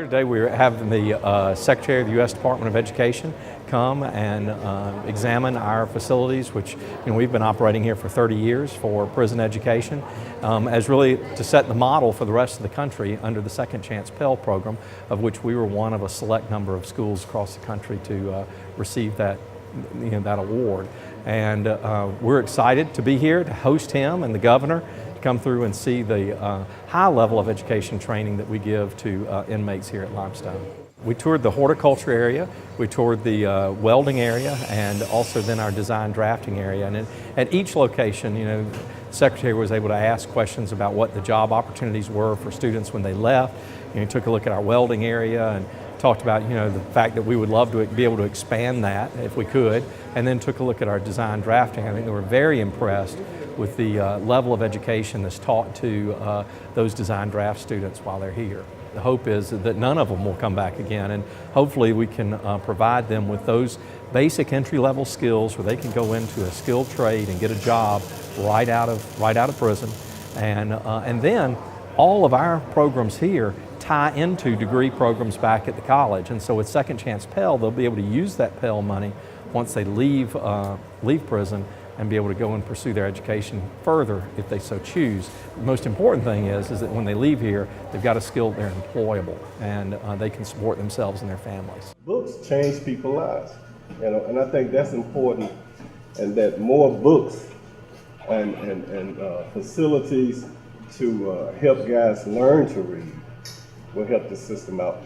Here today we're having the Secretary of the U.S. Department of Education come and examine our facilities, which we've been operating here for 30 years for prison education, as really to set the model for the rest of the country under the Second Chance Pell Program, of which we were one of a select number of schools across the country to receive that that award. And we're excited to be here to host him and the governor to come through and see the high level of education training that we give to inmates here at Limestone. We toured the horticulture area, we toured the welding area, and also then our design drafting area. And at each location, the Secretary was able to ask questions about what the job opportunities were for students when they left. He took a look at our welding area and talked about the fact that we would love to be able to expand that if we could, and then took a look at our design drafting. I think they were very impressed with the level of education that's taught to those design draft students while they're here. The hope is that none of them will come back again, and hopefully we can provide them with those basic entry-level skills where they can go into a skilled trade and get a job right out of prison, and then all of our programs here tie into degree programs back at the college. And so with Second Chance Pell, they'll be able to use that Pell money once they leave prison and be able to go and pursue their education further if they so choose. The most important thing is that when they leave here, they've got a skill, they're employable, and they can support themselves and their families. Books change people's lives, and I think that's important, and that more books and facilities to help guys learn to read will help the system out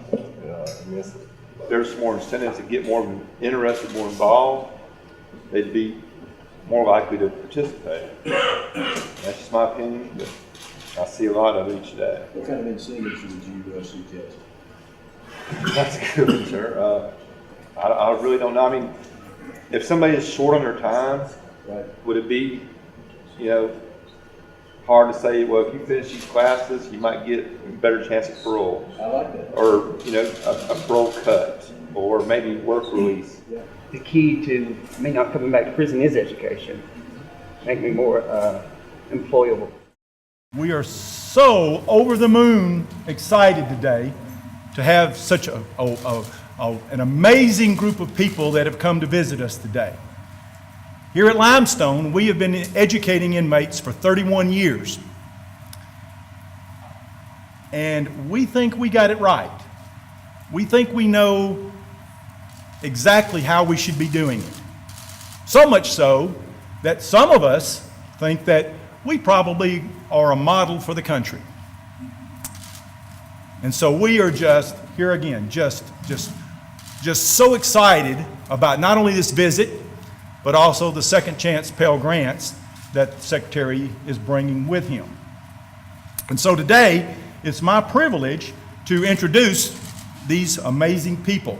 immensely. There's more incentives to get more interested, more involved. They'd be more likely to participate. That's just my opinion, but I see a lot of it each day. What kind of incentives would you suggest? That's a good one, sir. I really don't know. I mean, if somebody is short on their time, right, would it be, hard to say, well, if you finish these classes, you might get a better chance at parole. I like that. Or, a parole cut, or maybe work release. Yeah. The key to me not coming back to prison is education. Make me more employable. We are so over the moon excited today to have such an amazing group of people that have come to visit us today. Here at Limestone, we have been educating inmates for 31 years. And we think we got it right. We think we know exactly how we should be doing it. So much so that some of us think that we probably are a model for the country. And so we are just, here again, just so excited about not only this visit, but also the Second Chance Pell Grants that the Secretary is bringing with him. And so today, it's my privilege to introduce these amazing people.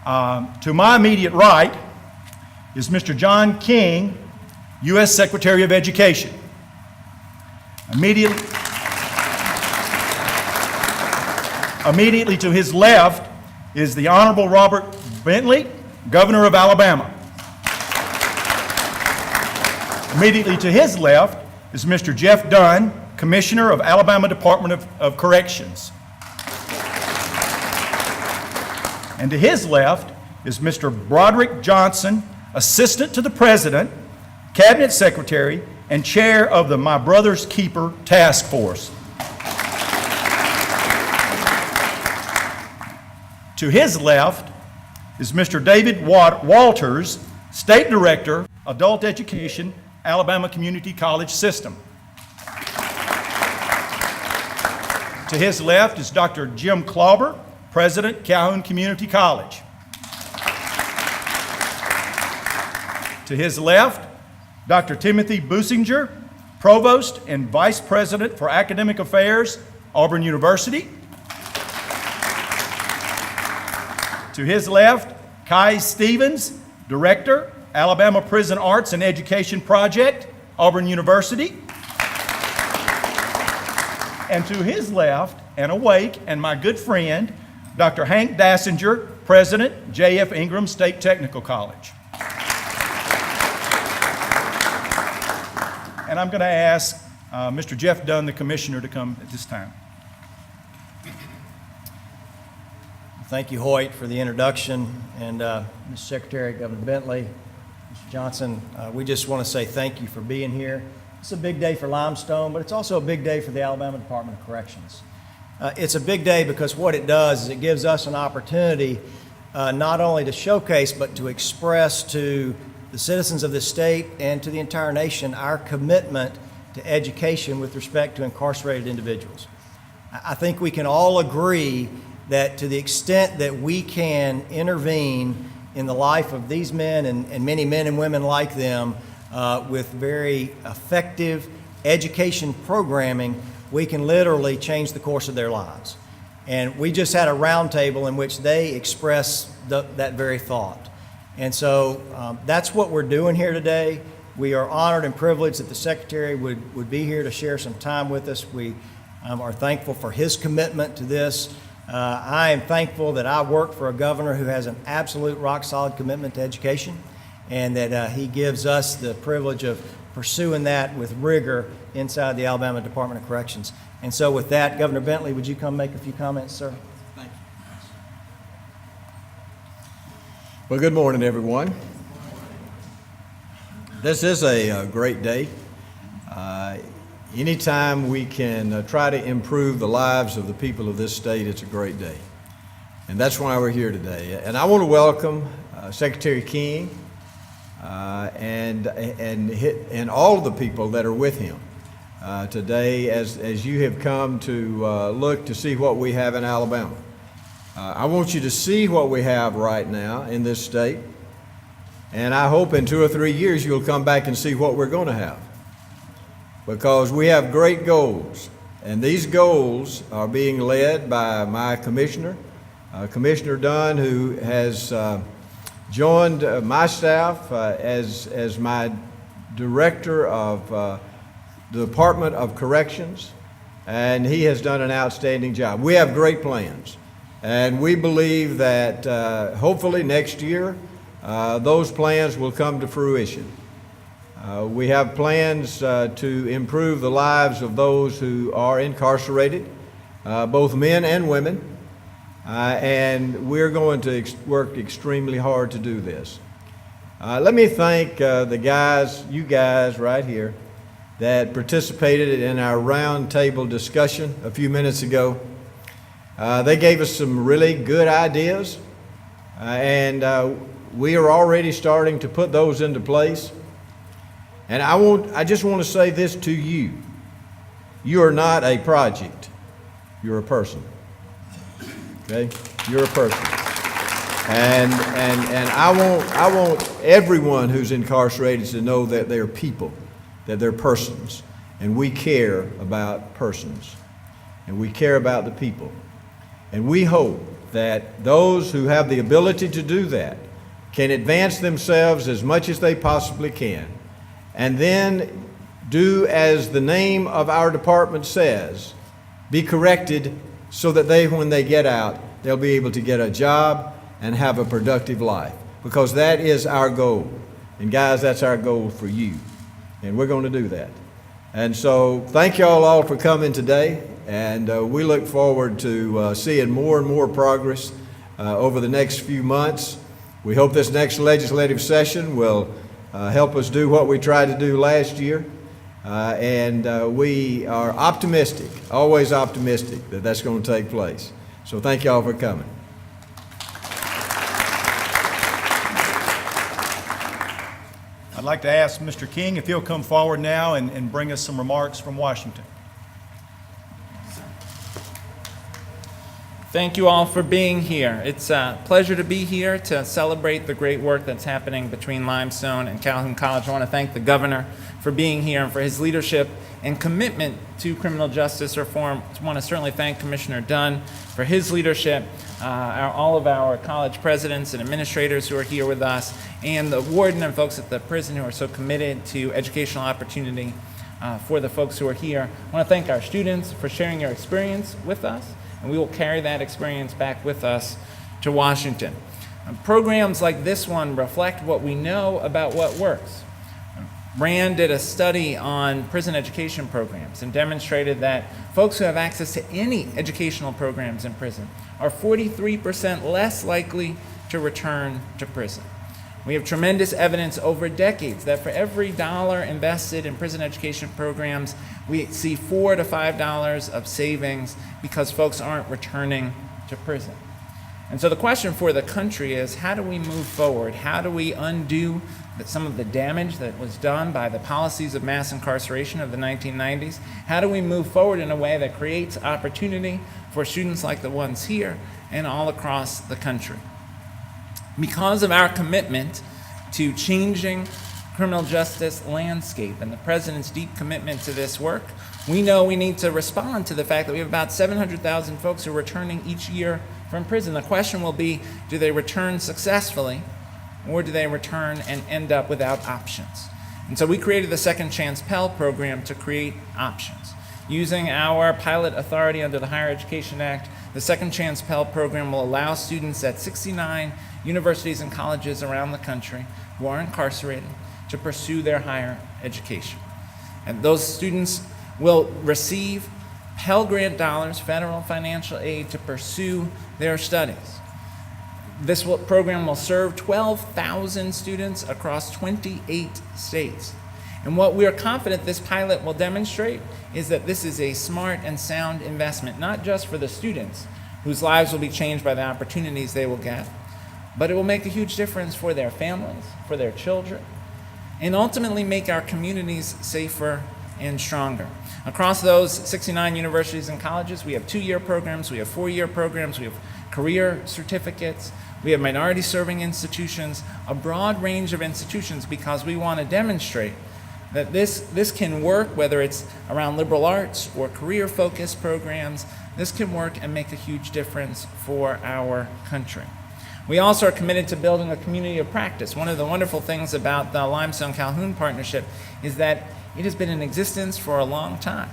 To my immediate right is Mr. John King, U.S. Secretary of Education. Immediately to his left is the Honorable Robert Bentley, Governor of Alabama. Immediately to his left is Mr. Jeff Dunn, Commissioner of Alabama Department of Corrections. And to his left is Mr. Broderick Johnson, Assistant to the President, Cabinet Secretary, and Chair of the My Brother's Keeper Task Force. To his left is Mr. David Walters, State Director, Adult Education, Alabama Community College System. To his left is Dr. Jim Clauber, President, Calhoun Community College. To his left, Dr. Timothy Businger, Provost and Vice President for Academic Affairs, Auburn University. To his left, Kai Stevens, Director, Alabama Prison Arts and Education Project, Auburn University. And to his left, and awake, and my good friend, Dr. Hank Dassinger, President, J.F. Ingram State Technical College. And I'm going to ask Mr. Jeff Dunn, the Commissioner, to come at this time. Thank you, Hoyt, for the introduction, and Mr. Secretary, Governor Bentley, Mr. Johnson, we just want to say thank you for being here. It's a big day for Limestone, but it's also a big day for the Alabama Department of Corrections. It's a big day because what it does is it gives us an opportunity not only to showcase, but to express to the citizens of this state and to the entire nation our commitment to education with respect to incarcerated individuals. I think we can all agree that to the extent that we can intervene in the life of these men and many men and women like them with very effective education programming, we can literally change the course of their lives. And we just had a roundtable in which they expressed that very thought. And so that's what we're doing here today. We are honored and privileged that the Secretary would be here to share some time with us. We are thankful for his commitment to this. I am thankful that I work for a governor who has an absolute rock-solid commitment to education, and that he gives us the privilege of pursuing that with rigor inside the Alabama Department of Corrections. And so with that, Governor Bentley, would you come make a few comments, sir? Thank you. Well, good morning, everyone. This is a great day. Anytime we can try to improve the lives of the people of this state, it's a great day. And that's why we're here today. And I want to welcome Secretary King and all of the people that are with him today as you have come to look to see what we have in Alabama. I want you to see what we have right now in this state, and I hope in 2 or 3 years you'll come back and see what we're going to have, because we have great goals, and these goals are being led by my commissioner, Commissioner Dunn, who has joined my staff as my director of the Department of Corrections, and he has done an outstanding job. We have great plans, and we believe that hopefully next year those plans will come to fruition. We have plans to improve the lives of those who are incarcerated, both men and women, and we're going to work extremely hard to do this. Let me thank you guys right here that participated in our round table discussion a few minutes ago. They gave us some really good ideas, and we are already starting to put those into place. And I just want to say this to you. You are not a project. You're a person. Okay? You're a person. And I want everyone who's incarcerated to know that they're people, that they're persons. And we care about persons. And we care about the people. And we hope that those who have the ability to do that can advance themselves as much as they possibly can, and then do as the name of our department says, be corrected, so that when they get out, they'll be able to get a job and have a productive life, because that is our goal. And guys, that's our goal for you, and we're going to do that. And so thank y'all all for coming today, and we look forward to seeing more and more progress over the next few months. We hope this next legislative session will help us do what we tried to do last year, and we are optimistic, always optimistic, that that's going to take place. So thank y'all for coming. I'd like to ask Mr. King if he'll come forward now and bring us some remarks from Washington. Thank you all for being here. It's a pleasure to be here to celebrate the great work that's happening between Limestone and Calhoun College. I want to thank the governor for being here and for his leadership and commitment to criminal justice reform. I want to certainly thank Commissioner Dunn for his leadership, all of our college presidents and administrators who are here with us, and the warden and folks at the prison who are so committed to educational opportunity for the folks who are here. I want to thank our students for sharing your experience with us, and we will carry that experience back with us to Washington. Programs like this one reflect what we know about what works. Rand did a study on prison education programs and demonstrated that folks who have access to any educational programs in prison are 43% less likely to return to prison. We have tremendous evidence over decades that for every dollar invested in prison education programs, we see $4 to $5 of savings because folks aren't returning to prison. And so the question for the country is, how do we move forward? How do we undo some of the damage that was done by the policies of mass incarceration of the 1990s? How do we move forward in a way that creates opportunity for students like the ones here and all across the country? Because of our commitment to changing criminal justice landscape and the president's deep commitment to this work, we know we need to respond to the fact that we have about 700,000 folks who are returning each year from prison. The question will be, do they return successfully, or do they return and end up without options? And so we created the Second Chance Pell program to create options. Using our pilot authority under the Higher Education Act, the Second Chance Pell program will allow students at 69 universities and colleges around the country who are incarcerated to pursue their higher education. And those students will receive Pell Grant dollars, federal financial aid, to pursue their studies. This program will serve 12,000 students across 28 states. And what we are confident this pilot will demonstrate is that this is a smart and sound investment, not just for the students, whose lives will be changed by the opportunities they will get, but it will make a huge difference for their families, for their children, and ultimately make our communities safer and stronger. Across those 69 universities and colleges, we have 2-year programs, we have 4-year programs, we have career certificates, we have minority-serving institutions, a broad range of institutions, because we want to demonstrate that this can work, whether it's around liberal arts or career-focused programs. This can work and make a huge difference for our country. We also are committed to building a community of practice. One of the wonderful things about the Limestone-Calhoun partnership is that it has been in existence for a long time.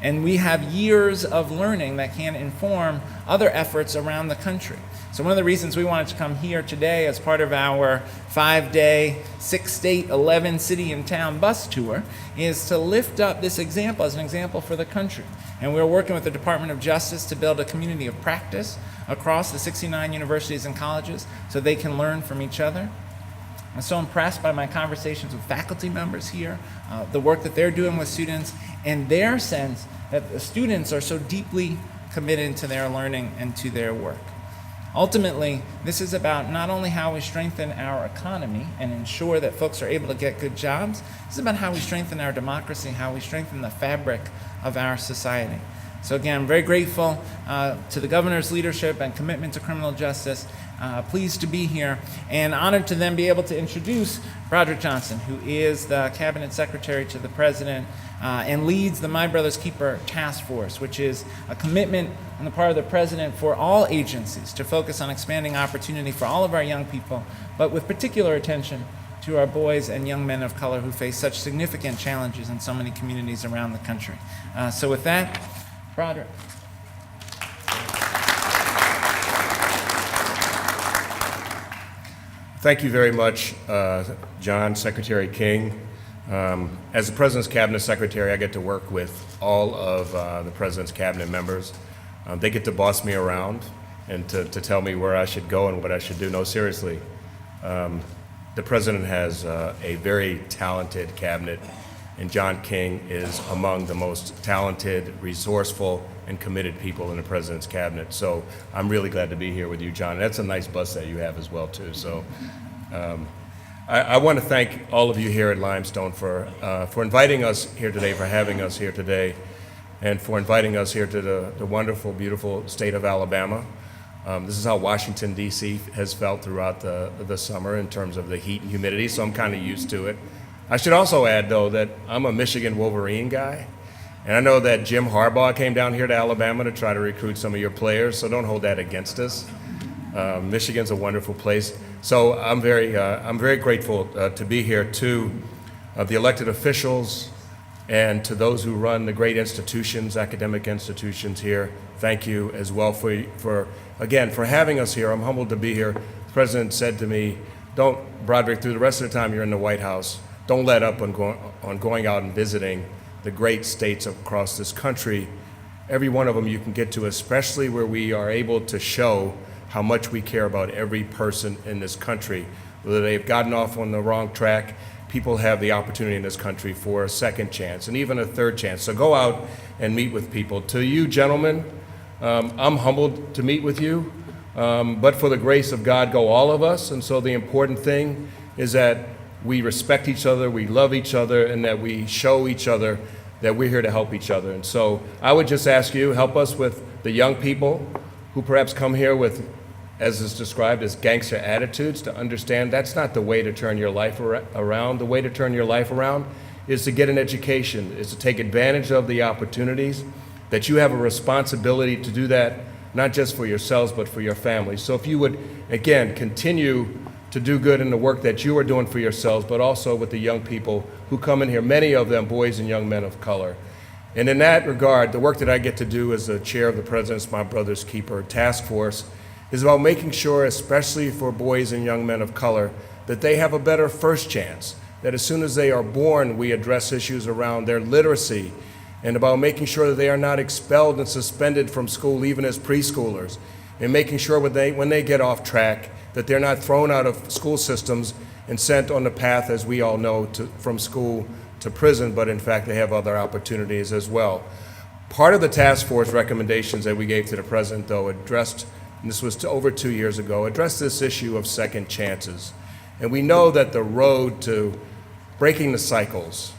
And we have years of learning that can inform other efforts around the country. So one of the reasons we wanted to come here today as part of our 5-day, 6-state, 11-city and town bus tour is to lift up this example as an example for the country. And we're working with the Department of Justice to build a community of practice across the 69 universities and colleges so they can learn from each other. I'm so impressed by my conversations with faculty members here, the work that they're doing with students, and their sense that the students are so deeply committed to their learning and to their work. Ultimately, this is about not only how we strengthen our economy and ensure that folks are able to get good jobs, this is about how we strengthen our democracy, how we strengthen the fabric of our society. So again, I'm very grateful to the governor's leadership and commitment to criminal justice. Pleased to be here and honored to then be able to introduce Broderick Johnson, who is the cabinet secretary to the president and leads the My Brother's Keeper task force, which is a commitment on the part of the president for all agencies to focus on expanding opportunity for all of our young people, but with particular attention to our boys and young men of color who face such significant challenges in so many communities around the country. So with that, Broderick. Thank you very much, John, Secretary King. As the President's Cabinet Secretary, I get to work with all of the President's Cabinet members. They get to boss me around and to tell me where I should go and what I should do. No, seriously. The President has a very talented cabinet, and John King is among the most talented, resourceful, and committed people in the President's Cabinet. So I'm really glad to be here with you, John. That's a nice bus that you have as well, too. So I want to thank all of you here at Limestone for inviting us here today, for having us here today, and for inviting us here to the wonderful, beautiful state of Alabama. This is how Washington, D.C. has felt throughout the summer in terms of the heat and humidity, so I'm kind of used to it. I should also add, though, that I'm a Michigan Wolverine guy, and I know that Jim Harbaugh came down here to Alabama to try to recruit some of your players, so don't hold that against us. Michigan's a wonderful place. So I'm very grateful to be here to the elected officials and to those who run the great institutions, academic institutions here. Thank you as well for having us here. I'm humbled to be here. The President said to me, "Don't, Broderick, through the rest of the time you're in the White House, don't let up on going out and visiting the great states across this country. Every one of them you can get to, especially where we are able to show how much we care about every person in this country. Whether they've gotten off on the wrong track, people have the opportunity in this country for a second chance and even a third chance. So go out and meet with people. To you, gentlemen, I'm humbled to meet with you, but for the grace of God go all of us. And so the important thing is that we respect each other, we love each other, and that we show each other that we're here to help each other. And so I would just ask you, help us with the young people who perhaps come here with, as is described as gangster attitudes, to understand that's not the way to turn your life around. The way to turn your life around is to get an education, is to take advantage of the opportunities, that you have a responsibility to do that, not just for yourselves, but for your families. So if you would, again, continue to do good in the work that you are doing for yourselves, but also with the young people who come in here, many of them boys and young men of color. And in that regard, the work that I get to do as the chair of the President's My Brother's Keeper task force is about making sure, especially for boys and young men of color, that they have a better first chance, that as soon as they are born, we address issues around their literacy, and about making sure that they are not expelled and suspended from school even as preschoolers, and making sure when they get off track that they're not thrown out of school systems and sent on the path, as we all know, from school to prison, but in fact they have other opportunities as well. Part of the task force recommendations that we gave to the President, though, addressed, and this was over 2 years ago, addressed this issue of second chances. And we know that the road to breaking the cycles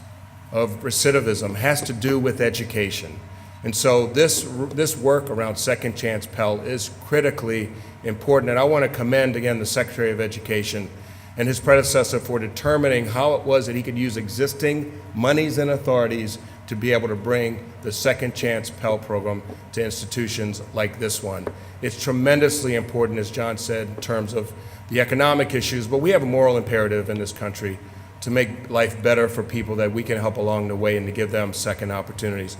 of recidivism has to do with education. And so this work around Second Chance Pell is critically important. And I want to commend again the Secretary of Education and his predecessor for determining how it was that he could use existing monies and authorities to be able to bring the Second Chance Pell Program to institutions like this one. It's tremendously important, as John said, in terms of the economic issues, but we have a moral imperative in this country to make life better for people that we can help along the way and to give them second opportunities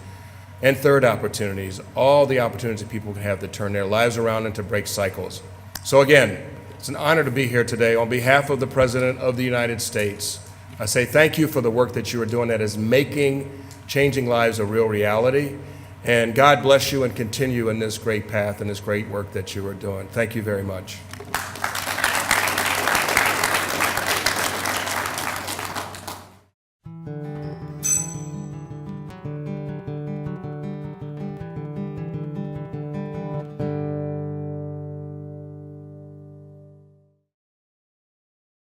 and third opportunities, all the opportunities that people can have to turn their lives around and to break cycles. So again, it's an honor to be here today. On behalf of the President of the United States, I say thank you for the work that you are doing that is making changing lives a real reality. And God bless you and continue in this great path and this great work that you are doing. Thank you very much.